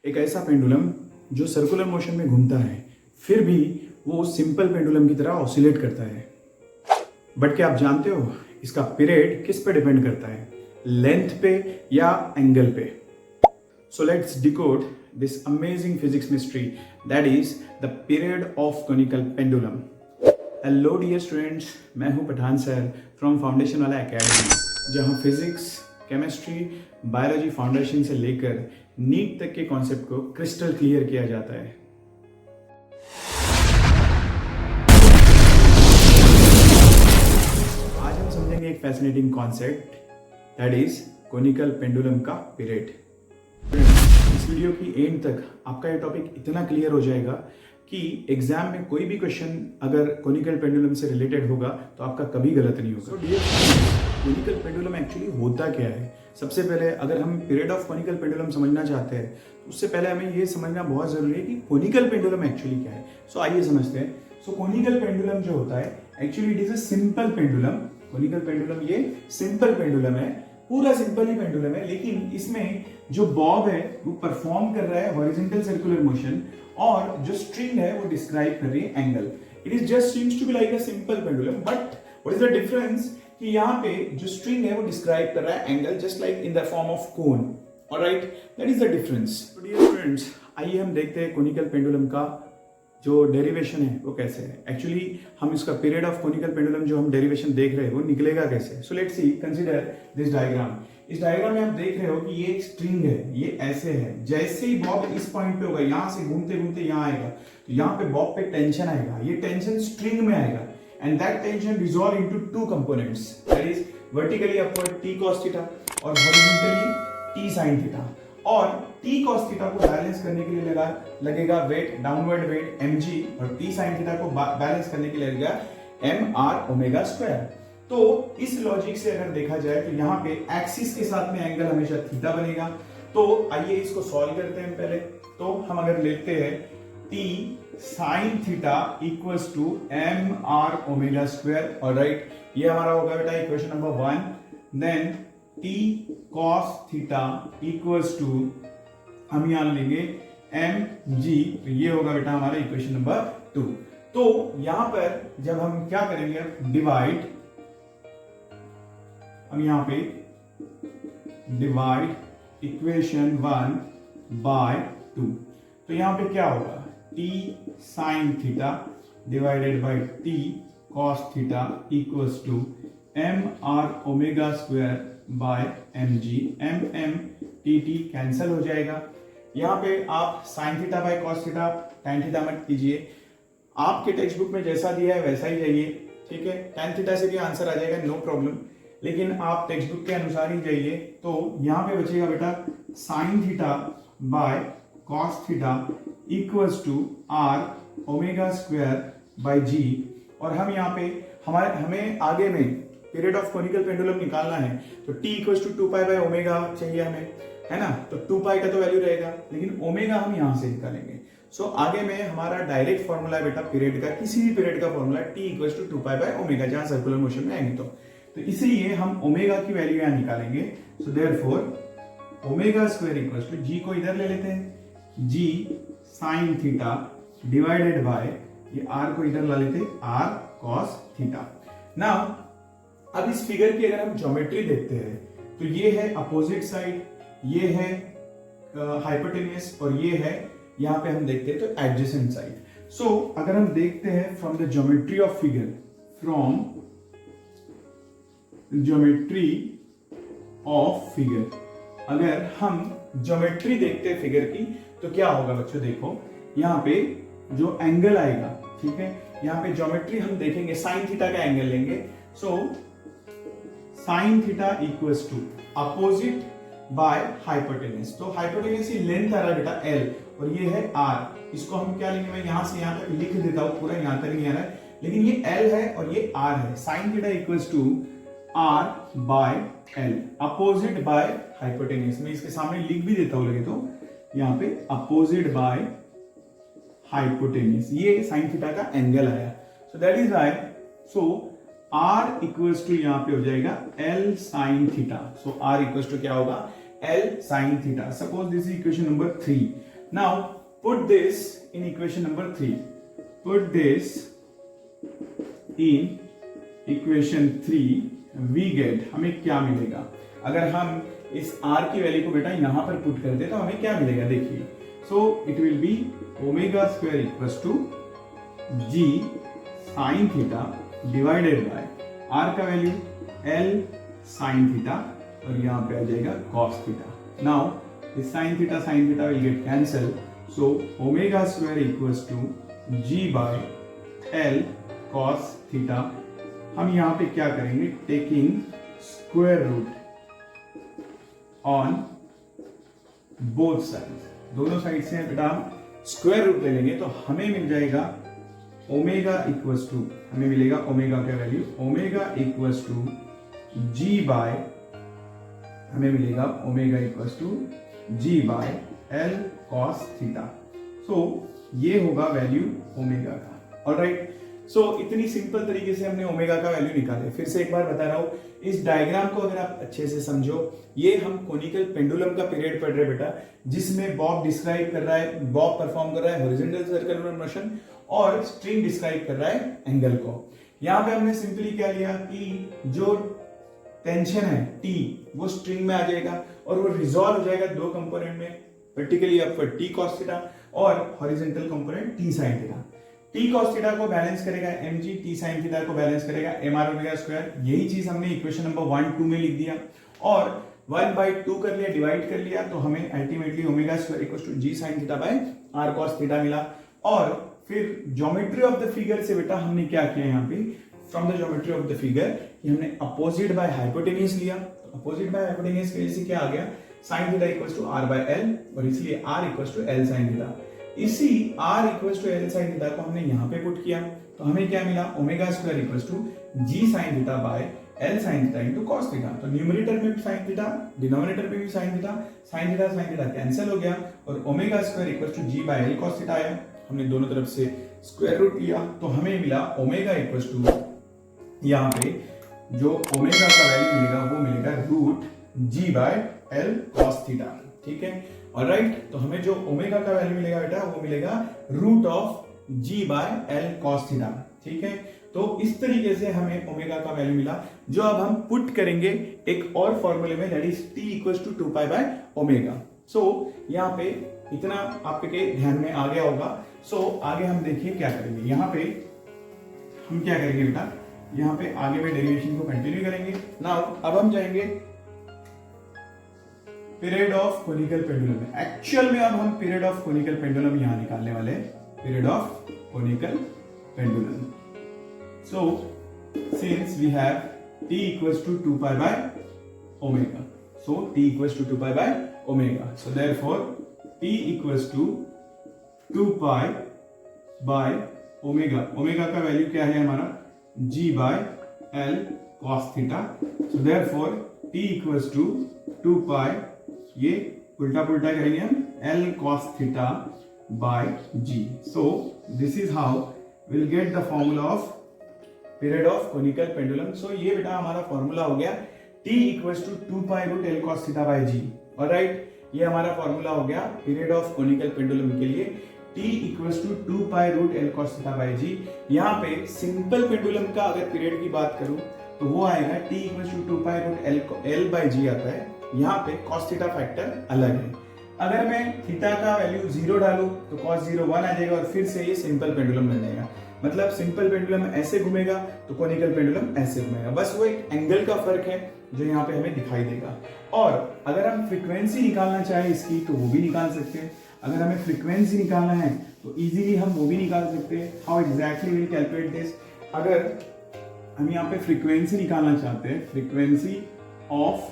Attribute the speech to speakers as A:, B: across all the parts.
A: एक ऐसा पेंडुलम जो सर्कुलर मोशन में घूमता है, फिर भी वो सिंपल पेंडुलम की तरह ऑसिलेट करता है। बट क्या आप जानते हो इसका पीरियड किस पे डिपेंड करता है, लेंथ पे या एंगल पे? So let's decode this amazing physics mystery, that is the period of conical pendulum. Hello dear students, मैं हूं Pathan sir from Foundation Wallah Academy, जहां फिजिक्स, केमिस्ट्री, बायोलॉजी फाउंडेशन से लेकर नीट तक के कॉन्सेप्ट को क्रिस्टल क्लियर किया जाता है। आज हम समझेंगे एक fascinating concept, that is conical pendulum का पीरियड। इस वीडियो की एंड तक आपका ये टॉपिक इतना क्लियर हो जाएगा कि एग्जाम में कोई भी क्वेश्चन अगर कोनिकल पेंडुलम से रिलेटेड होगा तो आपका कभी गलत नहीं होगा। कोनिकल पेंडुलम एक्चुअली होता क्या है? सबसे पहले अगर हम पीरियड ऑफ कोनिकल पेंडुलम समझना चाहते हैं तो उससे पहले हमें ये समझना बहुत जरूरी है कि कोनिकल पेंडुलम एक्चुअली क्या है। सो आइए समझते हैं। सो कोनिकल पेंडुलम जो होता है actually it is a simple pendulum. Conical pendulum ये सिंपल पेंडुलम है, पूरा सिंपल ही पेंडुलम है, लेकिन इसमें जो बॉब है वो परफॉर्म कर रहा है हॉरिजॉन्टल सर्कुलर मोशन और जो स्ट्रिंग है वो डिस्क्राइब कर रही है angle. It is just seems to be like a simple pendulum, but what is the difference कि यहाँ पे जो स्ट्रिंग है वो डिस्क्राइब कर रहा है angle, just like in the form of cone. Alright, that is the difference. Dear students, आइए हम देखते हैं कोनिकल पेंडुलम का जो डेरिवेशन है वो कैसे है। एक्चुअली हम इसका पीरियड ऑफ कोनिकल पेंडुलम जो हम डेरिवेशन देख रहे हैं वो निकलेगा कैसे। So let's see, consider this diagram. इस डायग्राम में आप देख रहे हो कि ये एक स्ट्रिंग है, ये ऐसे है। जैसे ही बॉब इस पॉइंट पे होगा, यहां से घूमते घूमते यहां आएगा, तो यहां पे बॉब पे टेंशन आएगा। ये टेंशन स्ट्रिंग में आएगा and that tension resolve into two components, that is vertically upward t cos theta और हॉरिजॉन्टली t sin थीटा। और t cos थीटा को बैलेंस करने के लिए लगेगा वेट, डाउनवर्ड वेट mg, और t sin थीटा को बैलेंस करने के लिए लगेगा mr ओमेगा स्क्वायर। तो इस लॉजिक से अगर देखा जाए तो यहाँ पे एक्सिस के साथ में एंगल हमेशा थीटा बनेगा। तो आइए इसको सॉल्व करते हैं पहले। तो हम अगर लेते हैं t sin theta equals to mr omega square, alright, ये हमारा होगा बेटा equation number 1। Then t cos theta equals to हम यहां लेंगे mg, तो ये होगा बेटा हमारा इक्वेशन नंबर 2। तो यहां पर जब हम क्या करेंगे, डिवाइड, हम यहां पे डिवाइड इक्वेशन 1 बाय 2, तो यहां पे क्या होगा, t sin theta divided by t cos theta equals to mr omega square by mg। m tt cancel हो जाएगा। यहां पे आप sin theta by cos theta tan theta मत कीजिए, आपके टेक्स्ट बुक में जैसा दिया है वैसा ही जाइए, ठीक है। tan थीटा से भी आंसर आ जाएगा, नो प्रॉब्लम, लेकिन आप टेक्स्ट बुक के अनुसार ही जाइए। तो यहां पे बचेगा बेटा sin theta by cos theta equals to r omega square by g। और हम यहाँ पे हमें आगे में पीरियड ऑफ कोनिकल पेंडुलम निकालना है, तो t equals to 2 pi by omega चाहिए हमें, है ना। तो 2 पाई का तो वैल्यू रहेगा, लेकिन ओमेगा हम यहाँ से निकालेंगे। सो आगे में हमारा डायरेक्ट फॉर्मूला है बेटा पीरियड का, किसी भी पीरियड का formula t equals to 2 pi by omega, जहां सर्कुलर मोशन में आएंगे तो इसलिए हम ओमेगा की वैल्यू यहां निकालेंगे। So therefore omega square equals to g को इधर ले लेते हैं, g sin theta divided by ये r को इधर ला लेते हैं, r cos थीटा। नाउ अब इस फिगर की अगर हम ज्योमेट्री देखते हैं तो ये है अपोजिट साइड, ये है हाइपोटेन्यूज, और ये है यहां पे हम देखते हैं तो एडजेसेंट साइड। सो अगर हम देखते हैं from the geometry of figure, from geometry of figure, अगर हम ज्योमेट्री देखते हैं फिगर की तो क्या होगा बच्चों, देखो यहाँ पे जो एंगल आएगा, ठीक है, यहाँ पे ज्योमेट्री हम देखेंगे, साइन थीटा का एंगल लेंगे। So sine theta equals to opposite by hypotenuse. तो हाइपोटेन्यूज की लेंथ आ रहा है बेटा l और ये है r। इसको हम क्या लेंगे, मैं यहां से यहां तक लिख देता हूं, पूरा यहां तक नहीं आ रहा है, लेकिन ये l है और ये r है। Sine theta equals to r by l, opposite by hypotenuse. मैं इसके सामने लिख भी देता हूं लगे तो, यहाँ पे अपोजिट बाय हाइपोटेन्यूज, ये साइन थीटा का एंगल आया। So that is why, so r equals to यहाँ पे हो जाएगा l sin theta. So r equals to क्या होगा, l sin theta. Suppose this is equation number 3। Now put this in equation number 3, put this in equation 3, we get, हमें क्या मिलेगा अगर हम इस r की वैल्यू को बेटा यहां पर पुट करते तो हमें क्या मिलेगा, देखिए, so it will be omega square equals to g sine theta divided by r का वैल्यू l साइन थीटा और यहां पे आ जाएगा cos theta. Now this sine theta will get cancel, so omega square equals to g by l cos theta. हम यहां पे क्या करेंगे, taking square root on both sides, दोनों साइड से बेटा हम स्क्वायर रूट ले लेंगे तो हमें मिल जाएगा ओमेगा इक्वल्स टू, हमें मिलेगा ओमेगा का value omega equals to g by, हमें मिलेगा omega equals to g by l cos theta. So ये होगा वैल्यू ओमेगा का। ऑलराइट, सो इतनी सिंपल तरीके से हमने ओमेगा का वैल्यू निकाले। फिर से एक बार बता रहा हूं, इस डायग्राम को अगर आप अच्छे से समझो, ये हम कोनिकल पेंडुलम का पीरियड पढ़ रहे बेटा, जिसमें बॉब डिस्क्राइब कर रहा है, बॉब परफॉर्म कर रहा है हॉरिजॉन्टल सर्कुलर मोशन और स्ट्रिंग डिस्क्राइब कर रहा है एंगल को। यहां पे हमने सिंपली क्या लिया कि जो टेंशन है T वो स्ट्रिंग में आ जाएगा और वो रिजॉल्व हो जाएगा दो कंपोनेंट में, vertically upward T cos theta और horizontal component T sin theta. T cos theta को बैलेंस करेगा mg, T sin थीटा को बैलेंस करेगा mr ओमेगा स्क्वायर। यही चीज हमने इक्वेशन नंबर 1 2 में लिख दिया और 1/2 कर लिया, डिवाइड कर लिया, तो हमें ultimately omega square equals to g sin theta by r cos theta मिला। और फिर ज्योमेट्री ऑफ द फिगर से बेटा हमने क्या किया, यहाँ पे from the geometry of the figure हमने अपोजिट बाय हाइपोटेन्यूज लिया। तो अपोजिट बाय हाइपोटेन्यूज की वजह से क्या आ गया, sin theta equals to r by l और इसलिए r equals to l sin theta. इसी r equals to l sin theta को हमने यहाँ पे पुट किया तो हमें क्या मिला, omega square equals to g sin theta by l sin theta into cos theta. तो न्यूमरेटर में भी sin थीटा, डिनोमिनेटर में भी sin थीटा कैंसिल हो गया और omega square equals to g by l cos theta आया। हमने दोनों तरफ से स्क्वायर रूट लिया तो हमें मिला ओमेगा इक्वल्स टू, यहाँ पे जो ओमेगा का वैल्यू मिलेगा वो मिलेगा root g by l cos theta. ठीक है, ऑलराइट, तो हमें जो ओमेगा का वैल्यू मिलेगा बेटा वो मिलेगा root of g by l cos theta. ठीक है, तो इस तरीके से हमें ओमेगा का वैल्यू मिला, जो अब हम पुट करेंगे एक और फॉर्मूले में, that is t equals to 2 pi by omega. So यहाँ पे इतना आपके ध्यान में आ गया होगा। सो आगे हम देखिए क्या करेंगे, यहाँ पे हम क्या करेंगे बेटा, यहाँ पे आगे में डेरिवेशन को कंटिन्यू करेंगे। नाउ अब हम जाएंगे पीरियड ऑफ कोनिकल पेंडुलम में। एक्चुअल में अब हम पीरियड ऑफ कोनिकल पेंडुलम यहां निकालने वाले हैं, period of conical pendulum. So since we have t equals to 2 pi by omega, so t equals to 2 pi by omega, so therefore t equals to 2 pi by omega. Omega का value क्या है हमारा, g by l cos theta. So therefore t equals to 2 pi, ये उल्टा पुल्टा करेंगे हम, l cos theta by g। So this is how will get the formula of period of conical pendulum. So ये बेटा हमारा फॉर्मूला हो गया t equals to 2 pi root l cos theta by g। Alright, ये हमारा formula हो गया period of conical pendulum के लिए, t equals to 2 pi root l cos theta by g। यहाँ पे सिंपल पेंडुलम का अगर पीरियड की बात करूं तो वो आएगा t equals to 2 pi root l by g आता है। यहाँ पे cos थीटा फैक्टर अलग है। अगर मैं थीटा का वैल्यू 0 डालूं तो cos 0 1 आ जाएगा और फिर से ये सिंपल पेंडुलम बन जाएगा। मतलब सिंपल पेंडुलम ऐसे घूमेगा तो कोनिकल पेंडुलम ऐसे घूमेगा, बस वो एक एंगल का फर्क है जो यहाँ पे हमें दिखाई देगा। और अगर हम फ्रीक्वेंसी निकालना चाहें इसकी तो वो भी निकाल सकते हैं। अगर हमें फ्रीक्वेंसी निकालना है तो इजीली हम वो भी निकाल सकते हैं। How exactly will calculate this, अगर हम यहाँ पे फ्रीक्वेंसी निकालना चाहते हैं, frequency of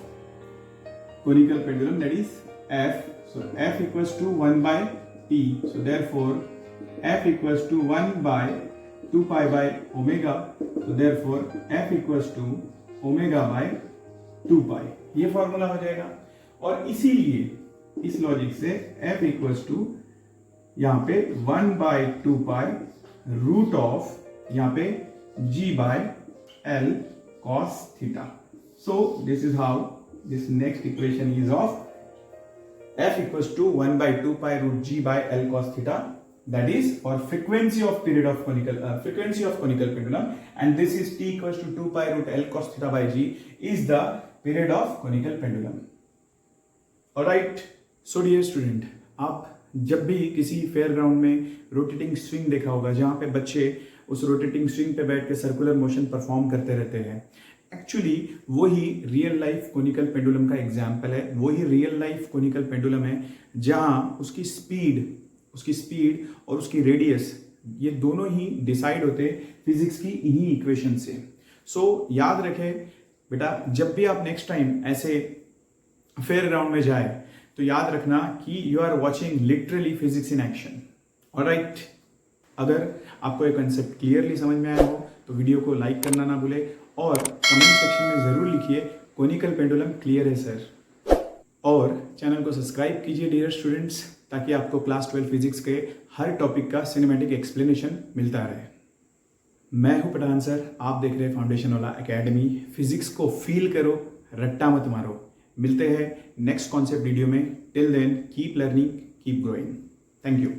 A: conical pendulum that is f, so f equals to 1 by t, so therefore f equals to 1 by 2 pi by omega, so therefore f equals to omega by 2 pi, ये formula हो जाएगा। और इसीलिए इस logic से f equals to यहाँ पे 1 by 2 pi root of यहाँ पे g by l cos theta। So this is how this next equation is of F equals to 1 by 2 pi root g by L cos theta, that is for frequency of period of conical pendulum, and this is T equals to 2 pi root L cos theta by g is the period of conical pendulum. Alright, so dear student, आप जब भी किसी fair ground में rotating swing देखा होगा जहां पे बच्चे उस रोटेटिंग स्विंग पे बैठ के सर्कुलर मोशन परफॉर्म करते रहते हैं, एक्चुअली वही रियल लाइफ कोनिकल पेंडुलम का एग्जाम्पल है, वही रियल लाइफ कोनिकल पेंडुलम है जहां उसकी स्पीड और उसकी रेडियस ये दोनों ही डिसाइड होते फिजिक्स की इन्हीं इक्वेशन से. सो याद रखें बेटा, जब भी आप नेक्स्ट टाइम ऐसे फेयर ग्राउंड में जाए तो याद रखना कि you are watching literally physics in action. Alright, अगर आपको ये कंसेप्ट क्लियरली समझ में आया हो तो वीडियो को लाइक करना ना भूले और कमेंट सेक्शन में ज़रूर लिखिए कोनिकल पेंडुलम क्लियर है सर, और चैनल को सब्सक्राइब कीजिए डियर स्टूडेंट्स, ताकि आपको क्लास 12 फिजिक्स के हर टॉपिक का सिनेमैटिक एक्सप्लेनेशन मिलता रहे. मैं हूं पठान सर, आप देख रहे हैं फाउंडेशन वाला एकेडमी. फिजिक्स को फील करो, रट्टा मत मारो. मिलते हैं नेक्स्ट कॉन्सेप्ट वीडियो में. Till then keep learning, keep growing. Thank you.